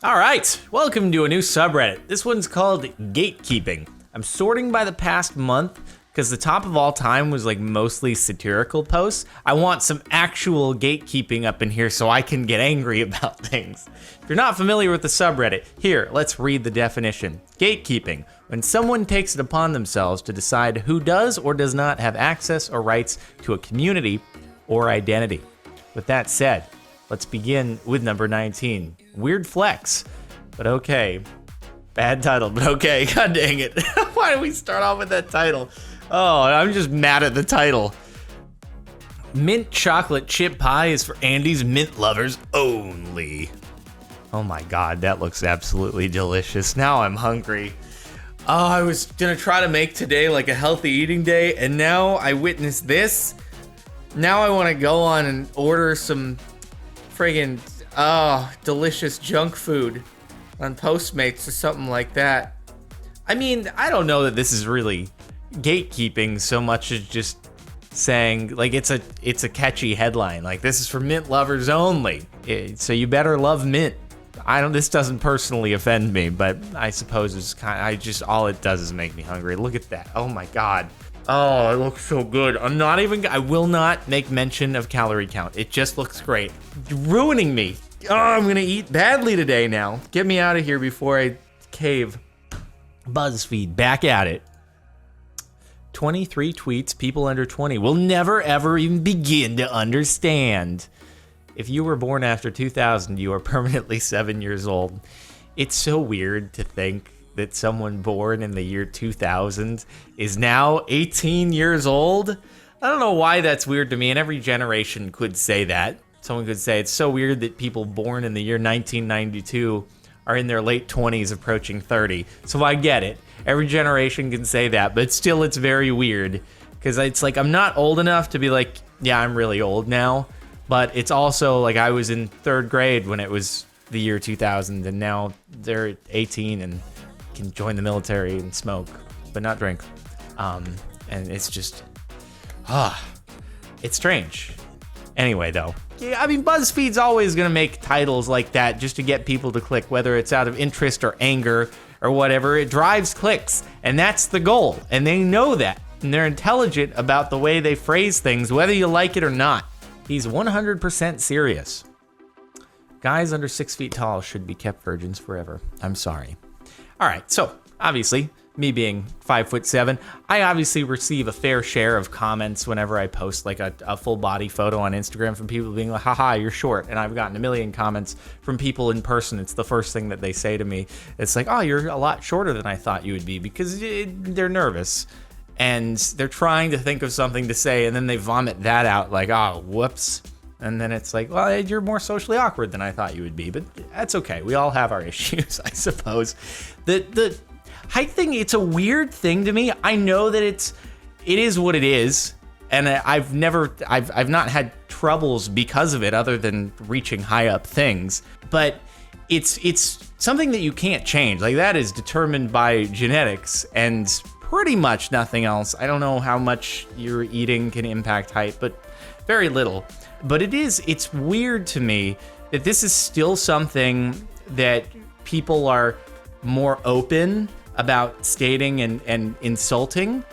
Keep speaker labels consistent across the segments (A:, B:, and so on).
A: All right, welcome to a new subreddit. This one's called Gatekeeping. I'm sorting by the past month because the top of all time was like mostly satirical posts. I want some actual gatekeeping up in here so I can get angry about things. If you're not familiar with the subreddit, here, let's read the definition. Gatekeeping, when someone takes it upon themselves to decide who does or does not have access or rights to a community or identity. With that said, let's begin with number 19. Weird flex, but okay. Bad title, but okay. God dang it. Why do we start off with that title? Oh, I'm just mad at the title. Mint chocolate chip pie is for Andy's mint lovers only. Oh my God, that looks absolutely delicious. Now I'm hungry. Oh, I was gonna try to make today like a healthy eating day, and now I witnessed this. Now I wanna go on and order some friggin' delicious junk food on Postmates or something like that. I mean, I don't know that this is really gatekeeping so much as just saying like it's a catchy headline. Like, this is for mint lovers only. So you better love mint. This doesn't personally offend me, but I suppose it's all it does is make me hungry. Look at that. Oh my God. Oh, it looks so good. I will not make mention of calorie count. It just looks great. You're ruining me. Oh, I'm gonna eat badly today now. Get me out of here before I cave. BuzzFeed, back at it. 23 tweets people under 20 will never ever even begin to understand. If you were born after 2000, you are permanently 7 years old. It's so weird to think that someone born in the year 2000 is now 18 years old. I don't know why that's weird to me, and every generation could say that. Someone could say it's so weird that people born in the year 1992 are in their late 20s approaching 30. So I get it. Every generation can say that, but still it's very weird because it's like I'm not old enough to be like, yeah, I'm really old now. But it's also like I was in third grade when it was the year 2000, and now they're 18 and can join the military and smoke, but not drink. And it's just, it's strange. Anyway, though, yeah, I mean, BuzzFeed's always gonna make titles like that just to get people to click, whether it's out of interest or anger or whatever. It drives clicks, and that's the goal, and they know that, and they're intelligent about the way they phrase things, whether you like it or not. He's 100% serious. Guys under 6 feet tall should be kept virgins forever. I'm sorry. All right, so obviously, me being 5'7", I obviously receive a fair share of comments whenever I post like a full body photo on Instagram from people being like, haha, you're short. And I've gotten a million comments from people in person. It's the first thing that they say to me. It's like, oh, you're a lot shorter than I thought you would be, because they're nervous and they're trying to think of something to say, and then they vomit that out like, oh, whoops. And then it's like, well, you're more socially awkward than I thought you would be, but that's okay. We all have our issues, I suppose. The height thing, it's a weird thing to me. I know that it is what it is, and I've not had troubles because of it other than reaching high up things. But it's something that you can't change. Like, that is determined by genetics and pretty much nothing else. I don't know how much your eating can impact height, but very little. But it's weird to me that this is still something that people are more open about stating and insulting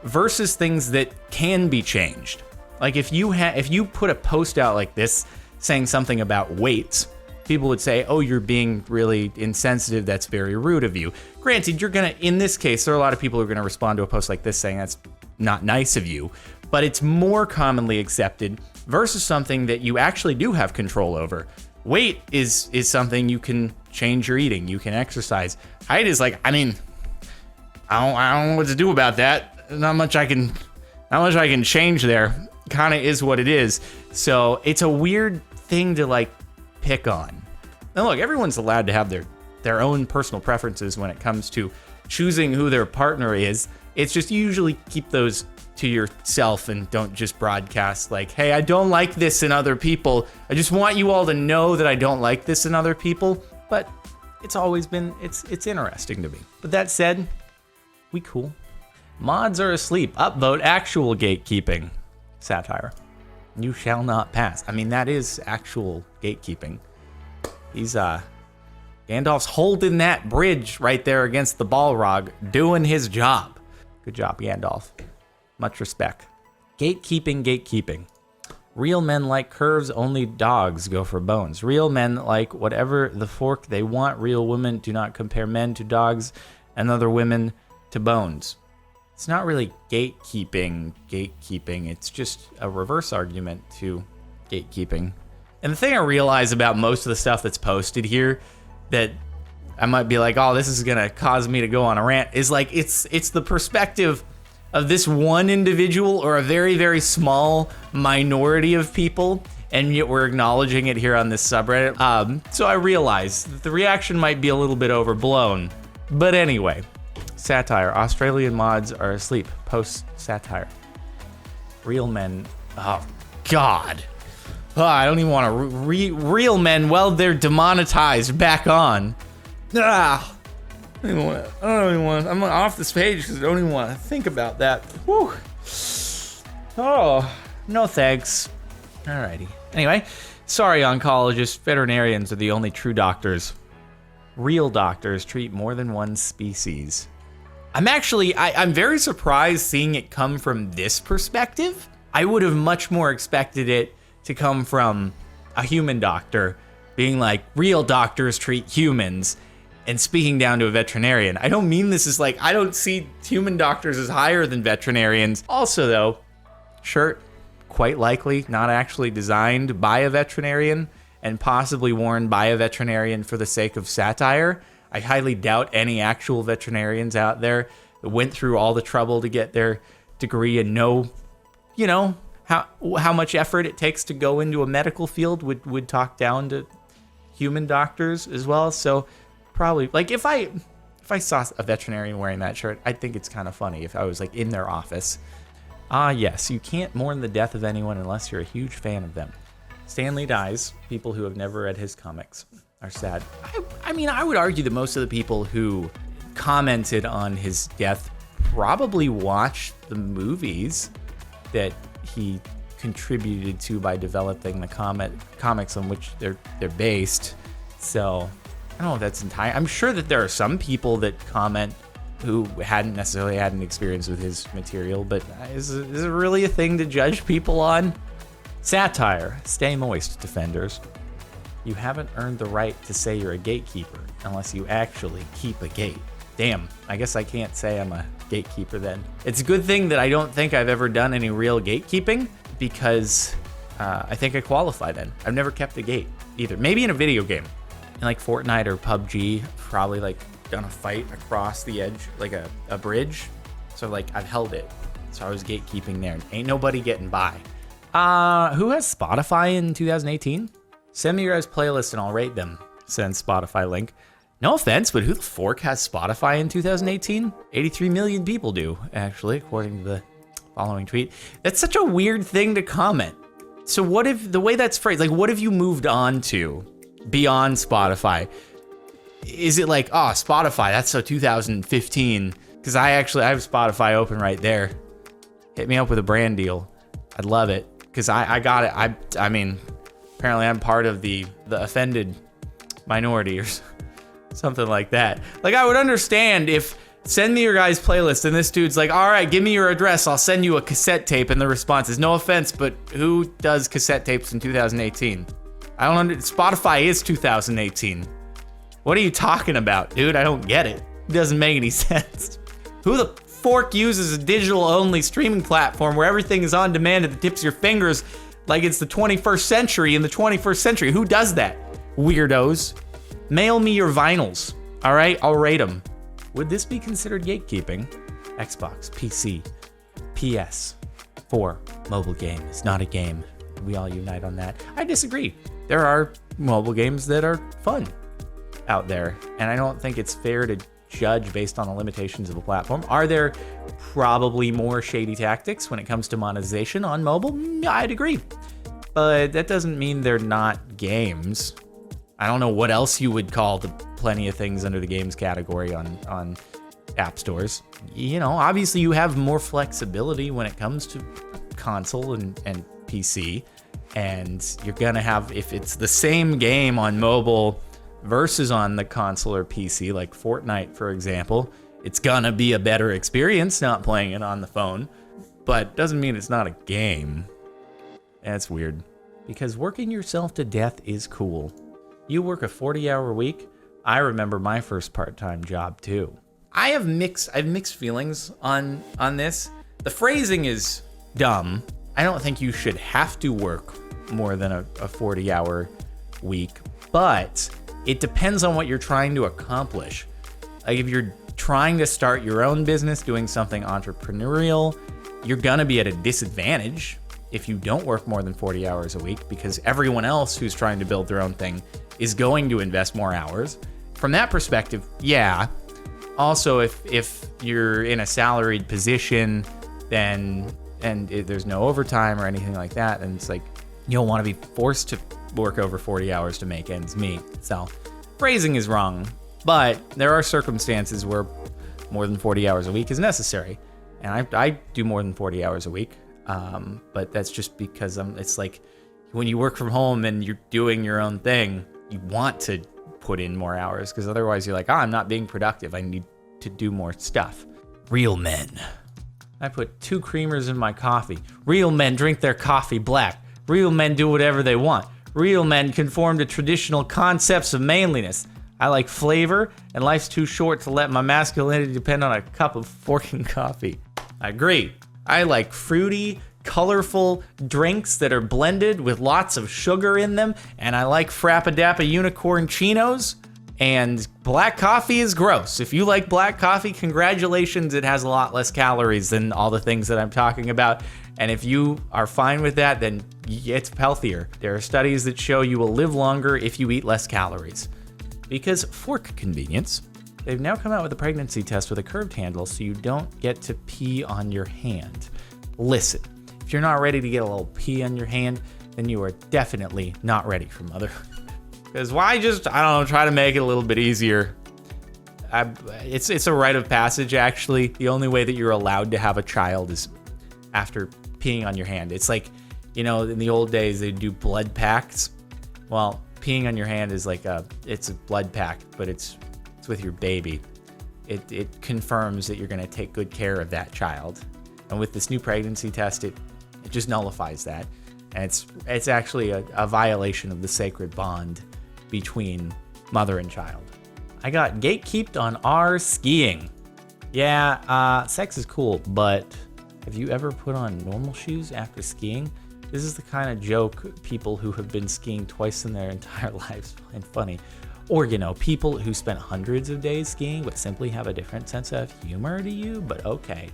A: versus things that can be changed. Like, if you put a post out like this saying something about weights, people would say, oh, you're being really insensitive. That's very rude of you. Granted, in this case, there are a lot of people who are going to respond to a post like this saying that's not nice of you, but it's more commonly accepted versus something that you actually do have control over. Weight is something you can change your eating. You can exercise. Height is like, I mean, I don't know what to do about that. Not much I can change there. Kind of is what it is. So it's a weird thing to like pick on. And look, everyone's allowed to have their own personal preferences when it comes to choosing who their partner is. It's just usually keep those to yourself and don't just broadcast like, hey, I don't like this in other people. I just want you all to know that I don't like this in other people. But it's always been, it's interesting to me. But that said, we cool. Mods are asleep. Upvote actual gatekeeping. Satire. You shall not pass. I mean, that is actual gatekeeping. He's Gandalf's holding that bridge right there against the Balrog, doing his job. Good job, Gandalf. Much respect. Gatekeeping. Real men like curves, only dogs go for bones. Real men like whatever the fork they want. Real women do not compare men to dogs and other women to bones. It's not really gatekeeping. It's just a reverse argument to gatekeeping. And the thing I realize about most of the stuff that's posted here that I might be like, oh, this is going to cause me to go on a rant, is like it's the perspective of this one individual or a very, very small minority of people, and yet we're acknowledging it here on this subreddit. So I realize that the reaction might be a little bit overblown. But anyway, satire. Australian mods are asleep. Post satire. Real men. Oh, God. Oh, I don't even want to real men. Well, they're demonetized. Back on. I don't even want. I'm off this page because I don't even want to think about that. Whew. Oh, no thanks. Alrighty. Anyway, sorry, oncologists. Veterinarians are the only true doctors. Real doctors treat more than one species. I'm very surprised seeing it come from this perspective. I would have much more expected it to come from a human doctor being like, real doctors treat humans, and speaking down to a veterinarian. I don't mean this as like, I don't see human doctors as higher than veterinarians. Also though, shirt quite likely not actually designed by a veterinarian and possibly worn by a veterinarian for the sake of satire. I highly doubt any actual veterinarians out there that went through all the trouble to get their degree and know, you know, how much effort it takes to go into a medical field would talk down to human doctors as well. So probably, like, if I saw a veterinarian wearing that shirt, I'd think it's kind of funny if I was like in their office. Yes, you can't mourn the death of anyone unless you're a huge fan of them. Stanley dies. People who have never read his comics are sad. I mean, I would argue that most of the people who commented on his death probably watched the movies that he contributed to by developing the comics on which they're based. So I don't know if that's entire. I'm sure that there are some people that comment who hadn't necessarily had an experience with his material, but is it really a thing to judge people on? Satire. Stay moist, defenders. You haven't earned the right to say you're a gatekeeper unless you actually keep a gate. Damn, I guess I can't say I'm a gatekeeper then. It's a good thing that I don't think I've ever done any real gatekeeping, because I think I qualify then. I've never kept a gate either. Maybe in a video game. In like Fortnite or PUBG, probably like done a fight across the edge, like a bridge. So like I've held it. So I was gatekeeping there. Ain't nobody getting by. Who has Spotify in 2018? Send me your guys' playlist and I'll rate them. Send Spotify link. No offense, but who the fork has Spotify in 2018? 83 million people do, actually, according to the following tweet. That's such a weird thing to comment. So what if, the way that's phrased, like what have you moved on to beyond Spotify? Is it like, oh, Spotify, that's so 2015? Because I have Spotify open right there. Hit me up with a brand deal. I'd love it. Because I got it. I mean, apparently I'm part of the offended minority or something like that. Like, I would understand if, send me your guys' playlist, and this dude's like, all right, give me your address, I'll send you a cassette tape, and the response is, no offense, but who does cassette tapes in 2018? Spotify is 2018. What are you talking about, dude? I don't get it. It doesn't make any sense. Who the fork uses a digital-only streaming platform where everything is on demand at the tips of your fingers like it's the 21st century in the 21st century? Who does that? Weirdos. Mail me your vinyls, all right? I'll rate them. Would this be considered gatekeeping? Xbox, PC, PS4, mobile game is not a game. We all unite on that. I disagree. There are mobile games that are fun out there, and I don't think it's fair to judge based on the limitations of a platform. Are there probably more shady tactics when it comes to monetization on mobile? I'd agree. But that doesn't mean they're not games. I don't know what else you would call the plenty of things under the games category on app stores. You know, obviously you have more flexibility when it comes to console and PC, and you're gonna have, if it's the same game on mobile versus on the console or PC, like Fortnite, for example. It's gonna be a better experience not playing it on the phone, but doesn't mean it's not a game. That's weird, because working yourself to death is cool. You work a 40-hour week. I remember my first part-time job too. I have mixed feelings on this. The phrasing is dumb. I don't think you should have to work more than a 40-hour week, but it depends on what you're trying to accomplish. Like if you're trying to start your own business, doing something entrepreneurial, you're gonna be at a disadvantage if you don't work more than 40 hours a week, because everyone else who's trying to build their own thing is going to invest more hours. From that perspective, yeah. Also, if you're in a salaried position, then there's no overtime or anything like that, and it's like you don't want to be forced to work over 40 hours to make ends meet. So phrasing is wrong, but there are circumstances where more than 40 hours a week is necessary, and I do more than 40 hours a week, but that's just because it's like when you work from home and you're doing your own thing, you want to put in more hours, because otherwise you're like, I'm not being productive, I need to do more stuff. Real men. I put 2 creamers in my coffee. Real men drink their coffee black. Real men do whatever they want. Real men conform to traditional concepts of manliness. I like flavor, and life's too short to let my masculinity depend on a cup of forking coffee. I agree. I like fruity, colorful drinks that are blended with lots of sugar in them, and I like Frappadappa unicorn chinos, and black coffee is gross. If you like black coffee, congratulations, it has a lot less calories than all the things that I'm talking about, and if you are fine with that, then it's healthier. There are studies that show you will live longer if you eat less calories. Because fork convenience, they've now come out with a pregnancy test with a curved handle so you don't get to pee on your hand. Listen, if you're not ready to get a little pee on your hand, then you are definitely not ready for motherhood. Because why just, I don't know, try to make it a little bit easier? It's a rite of passage, actually. The only way that you're allowed to have a child is after peeing on your hand. It's like, in the old days, they'd do blood pacts. Well, peeing on your hand is like it's a blood pact, but it's with your baby. It confirms that you're going to take good care of that child. And with this new pregnancy test, it just nullifies that. And it's actually a violation of the sacred bond between mother and child. I got gatekeeped on R skiing. Yeah, sex is cool, but have you ever put on normal shoes after skiing? This is the kind of joke people who have been skiing twice in their entire lives find funny. Or, people who spent hundreds of days skiing but simply have a different sense of humor to you, but okay.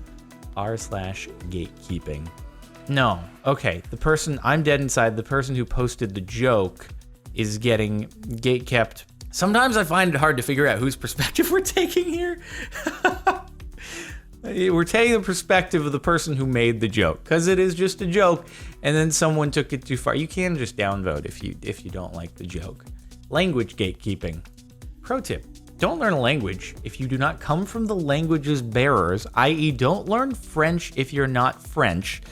A: r/gatekeeping. No, okay, I'm dead inside, the person who posted the joke is getting gatekept. Sometimes I find it hard to figure out whose perspective we're taking here. We're taking the perspective of the person who made the joke, because it is just a joke, and then someone took it too far. You can just downvote if you don't like the joke. Language gatekeeping. Pro tip, don't learn a language if you do not come from the language's bearers, i.e. don't learn French if you're not French.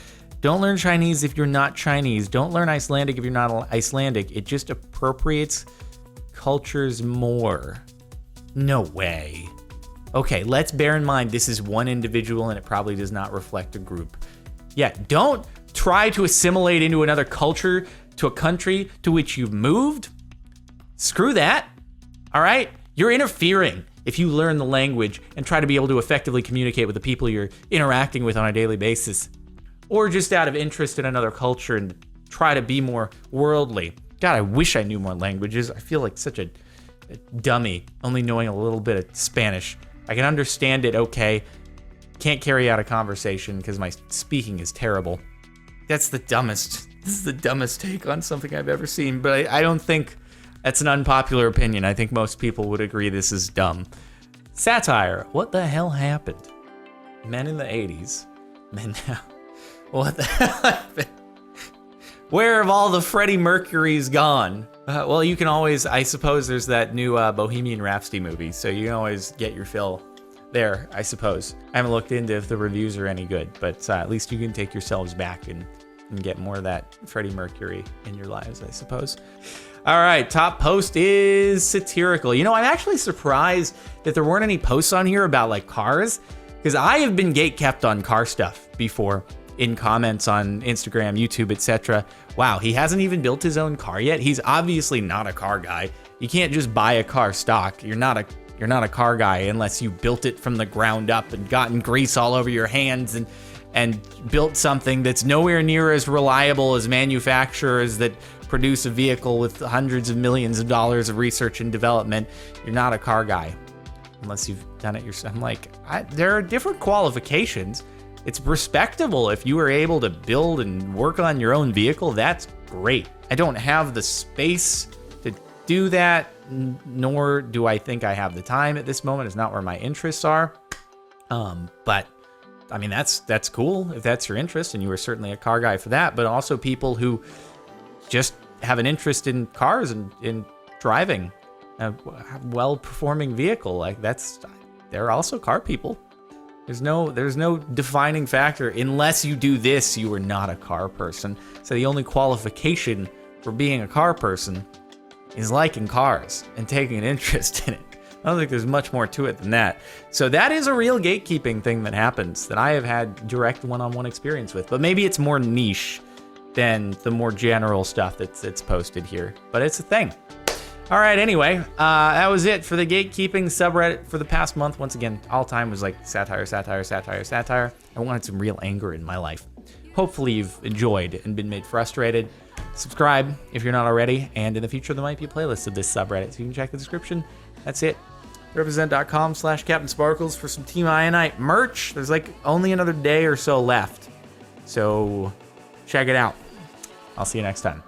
A: Don't learn Chinese if you're not Chinese. Don't learn Icelandic if you're not Icelandic. It just appropriates cultures more. No way. Okay, let's bear in mind this is one individual and it probably does not reflect a group. Yeah, don't try to assimilate into another culture, to a country to which you've moved. Screw that, all right? You're interfering if you learn the language and try to be able to effectively communicate with the people you're interacting with on a daily basis. Or just out of interest in another culture and try to be more worldly. God, I wish I knew more languages. I feel like such a dummy, only knowing a little bit of Spanish. I can understand it okay. Can't carry out a conversation because my speaking is terrible. This is the dumbest take on something I've ever seen, but I don't think that's an unpopular opinion. I think most people would agree this is dumb. Satire. What the hell happened? Men in the 80s. Men now. What the hell happened? Where have all the Freddie Mercurys gone? Well, you can always, I suppose there's that new Bohemian Rhapsody movie, so you can always get your fill there, I suppose. I haven't looked into if the reviews are any good, but at least you can take yourselves back and get more of that Freddie Mercury in your lives, I suppose. All right, top post is satirical. You know, I'm actually surprised that there weren't any posts on here about like cars, because I have been gatekept on car stuff before in comments on Instagram, YouTube, etc. Wow, he hasn't even built his own car yet. He's obviously not a car guy. You can't just buy a car stock. You're not a car guy unless you built it from the ground up and gotten grease all over your hands and built something that's nowhere near as reliable as manufacturers that produce a vehicle with hundreds of millions of dollars of research and development. You're not a car guy unless you've done it yourself. I'm like, there are different qualifications. It's respectable if you were able to build and work on your own vehicle. That's great. I don't have the space to do that, nor do I think I have the time at this moment. It's not where my interests are. But I mean, that's cool if that's your interest, and you were certainly a car guy for that. But also people who just have an interest in cars and in driving a well-performing vehicle, like they're also car people. There's no defining factor. Unless you do this, you are not a car person. So the only qualification for being a car person is liking cars and taking an interest in it. I don't think there's much more to it than that. So that is a real gatekeeping thing that happens that I have had direct one-on-one experience with. But maybe it's more niche than the more general stuff that's posted here. But it's a thing. All right, anyway, that was it for the gatekeeping subreddit for the past month. Once again, all time was like satire, satire, satire, satire. I wanted some real anger in my life. Hopefully you've enjoyed and been made frustrated. Subscribe if you're not already, and in the future there might be a playlist of this subreddit, so you can check the description. That's it. Represent.com/CaptainSparkles for some Team Ionite merch. There's like only another day or so left, so check it out. I'll see you next time.